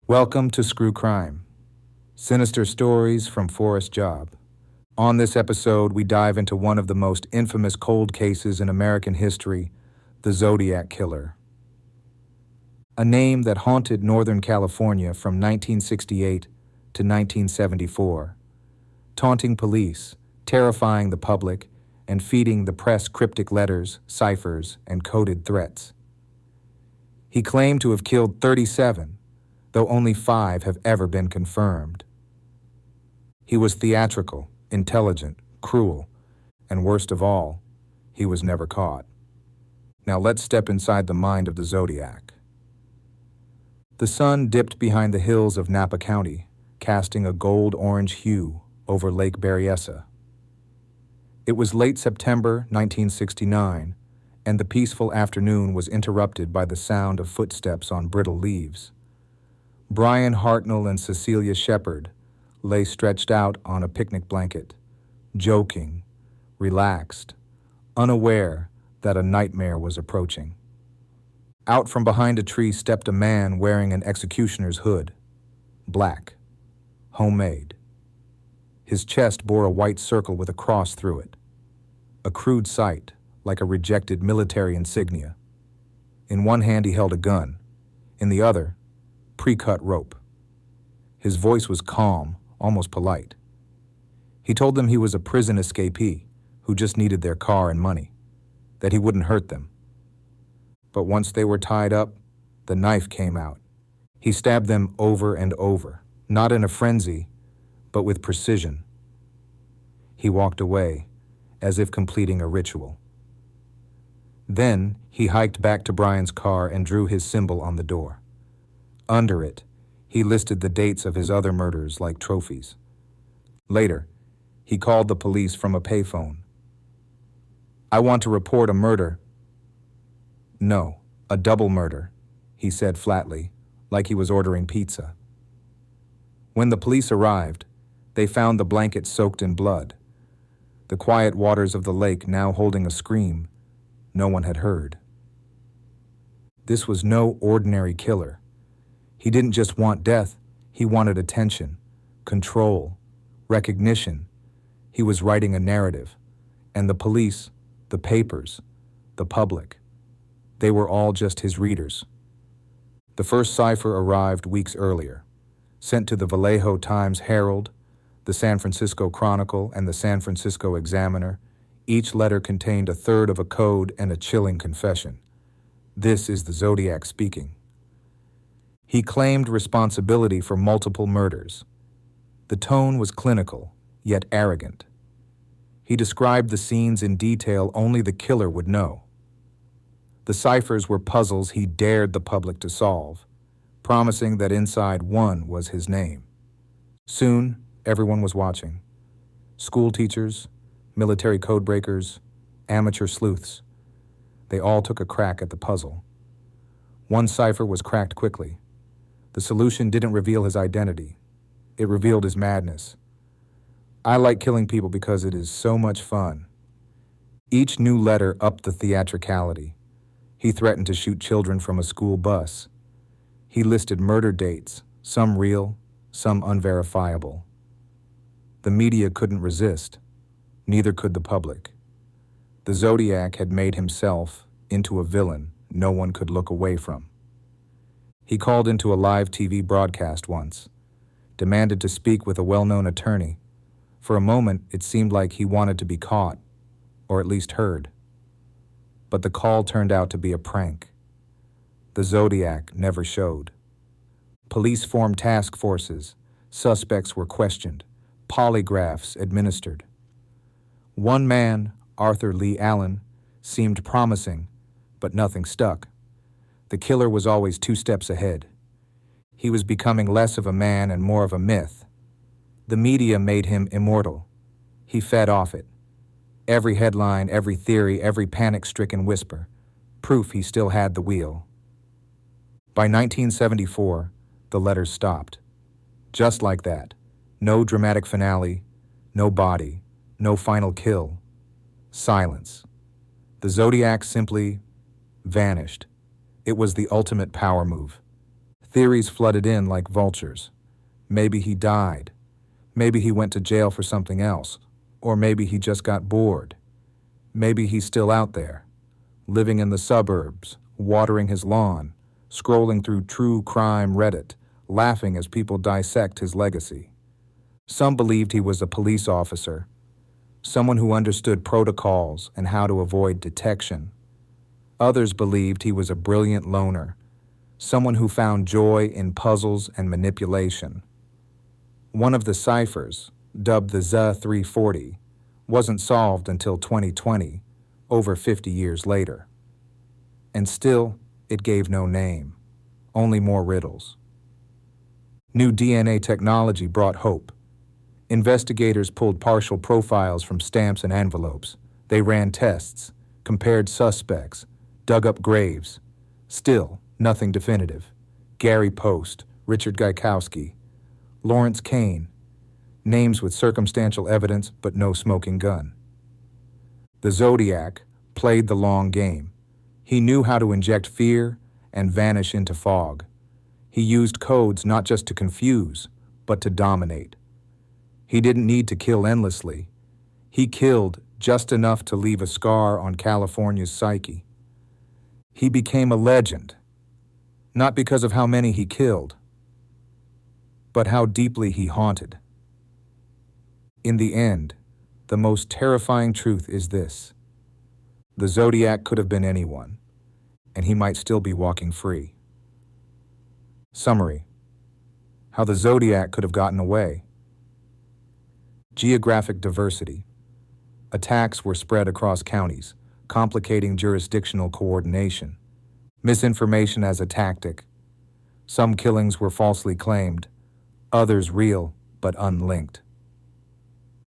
Welcome to Screw Crime, sinister stories from forrestjob. On this episode, we dive into one of the most infamous cold cases in American history, the Zodiac Killer. A name that haunted Northern California from 1968 to 1974, taunting police, terrifying the public, and feeding the press cryptic letters, ciphers, and coded threats. He claimed to have killed 37, though only 5 have ever been confirmed. He was theatrical, intelligent, cruel, and worst of all, he was never caught. Now let's step inside the mind of the Zodiac. The sun dipped behind the hills of Napa County, casting a gold-orange hue over Lake Berryessa. It was late September 1969, and the peaceful afternoon was interrupted by the sound of footsteps on brittle leaves. Brian Hartnell and Cecilia Shepard lay stretched out on a picnic blanket, joking, relaxed, unaware that a nightmare was approaching. Out from behind a tree stepped a man wearing an executioner's hood, black, homemade. His chest bore a white circle with a cross through it, a crude sight like a rejected military insignia. In one hand he held a gun, in the other, pre-cut rope. His voice was calm, almost polite. He told them he was a prison escapee who just needed their car and money, that he wouldn't hurt them. But once they were tied up, the knife came out. He stabbed them over and over, not in a frenzy, but with precision. He walked away, as if completing a ritual. Then he hiked back to Brian's car and drew his symbol on the door. Under it, he listed the dates of his other murders like trophies. Later, he called the police from a payphone. "I want to report a murder." "No, a double murder," he said flatly, like he was ordering pizza. When the police arrived, they found the blanket soaked in blood, the quiet waters of the lake now holding a scream no one had heard. This was no ordinary killer. He didn't just want death, he wanted attention, control, recognition. He was writing a narrative, and the police, the papers, the public, they were all just his readers. The first cipher arrived weeks earlier, sent to the Vallejo Times-Herald, the San Francisco Chronicle, and the San Francisco Examiner. Each letter contained a third of a code and a chilling confession. This is the Zodiac speaking. He claimed responsibility for multiple murders. The tone was clinical, yet arrogant. He described the scenes in detail only the killer would know. The ciphers were puzzles he dared the public to solve, promising that inside one was his name. Soon, everyone was watching. School teachers, military codebreakers, amateur sleuths. They all took a crack at the puzzle. One cipher was cracked quickly. The solution didn't reveal his identity. It revealed his madness. "I like killing people because it is so much fun." Each new letter upped the theatricality. He threatened to shoot children from a school bus. He listed murder dates, some real, some unverifiable. The media couldn't resist. Neither could the public. The Zodiac had made himself into a villain no one could look away from. He called into a live TV broadcast once, demanded to speak with a well-known attorney. For a moment, it seemed like he wanted to be caught, or at least heard. But the call turned out to be a prank. The Zodiac never showed. Police formed task forces, suspects were questioned, polygraphs administered. One man, Arthur Lee Allen, seemed promising, but nothing stuck. The killer was always 2 steps ahead. He was becoming less of a man and more of a myth. The media made him immortal. He fed off it. Every headline, every theory, every panic-stricken whisper, proof he still had the wheel. By 1974, the letters stopped. Just like that. No dramatic finale, no body, no final kill. Silence. The Zodiac simply vanished. It was the ultimate power move. Theories flooded in like vultures. Maybe he died. Maybe he went to jail for something else. Or maybe he just got bored. Maybe he's still out there, living in the suburbs, watering his lawn, scrolling through true crime Reddit, laughing as people dissect his legacy. Some believed he was a police officer, someone who understood protocols and how to avoid detection. Others believed he was a brilliant loner, someone who found joy in puzzles and manipulation. One of the ciphers, dubbed the Z340, wasn't solved until 2020, over 50 years later. And still, it gave no name, only more riddles. New DNA technology brought hope. Investigators pulled partial profiles from stamps and envelopes. They ran tests, compared suspects, dug up graves. Still, nothing definitive. Gary Post, Richard Gaikowski, Lawrence Kane, names with circumstantial evidence but no smoking gun. The Zodiac played the long game. He knew how to inject fear and vanish into fog. He used codes not just to confuse, but to dominate. He didn't need to kill endlessly. He killed just enough to leave a scar on California's psyche. He became a legend, not because of how many he killed, but how deeply he haunted. In the end, the most terrifying truth is this: the Zodiac could have been anyone, and he might still be walking free. Summary: how the Zodiac could have gotten away. Geographic diversity. Attacks were spread across counties, complicating jurisdictional coordination. Misinformation as a tactic. Some killings were falsely claimed, others real but unlinked.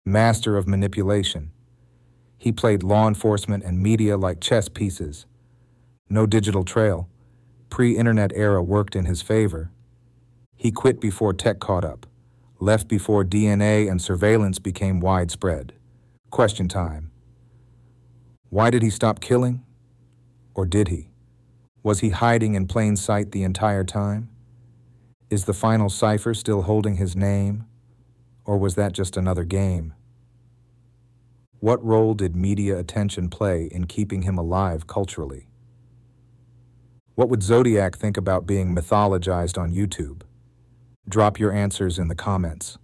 Master of manipulation. He played law enforcement and media like chess pieces. No digital trail. Pre-internet era worked in his favor. He quit before tech caught up, left before DNA and surveillance became widespread. Question time. Why did he stop killing? Or did he? Was he hiding in plain sight the entire time? Is the final cipher still holding his name? Or was that just another game? What role did media attention play in keeping him alive culturally? What would Zodiac think about being mythologized on YouTube? Drop your answers in the comments.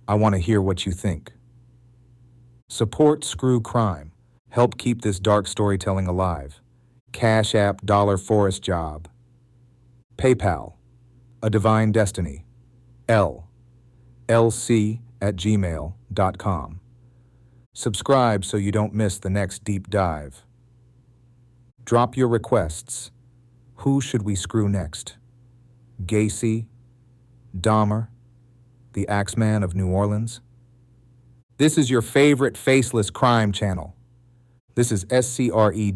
I want to hear what you think. Support Screw Crime. Help keep this dark storytelling alive. Cash App $forrestjob. PayPal, A Divine Destiny. lc@gmail.com. Subscribe so you don't miss the next deep dive. Drop your requests. Who should we screw next? Gacy? Dahmer? The Axeman of New Orleans? This is your favorite faceless crime channel. This is SCREWCRIME.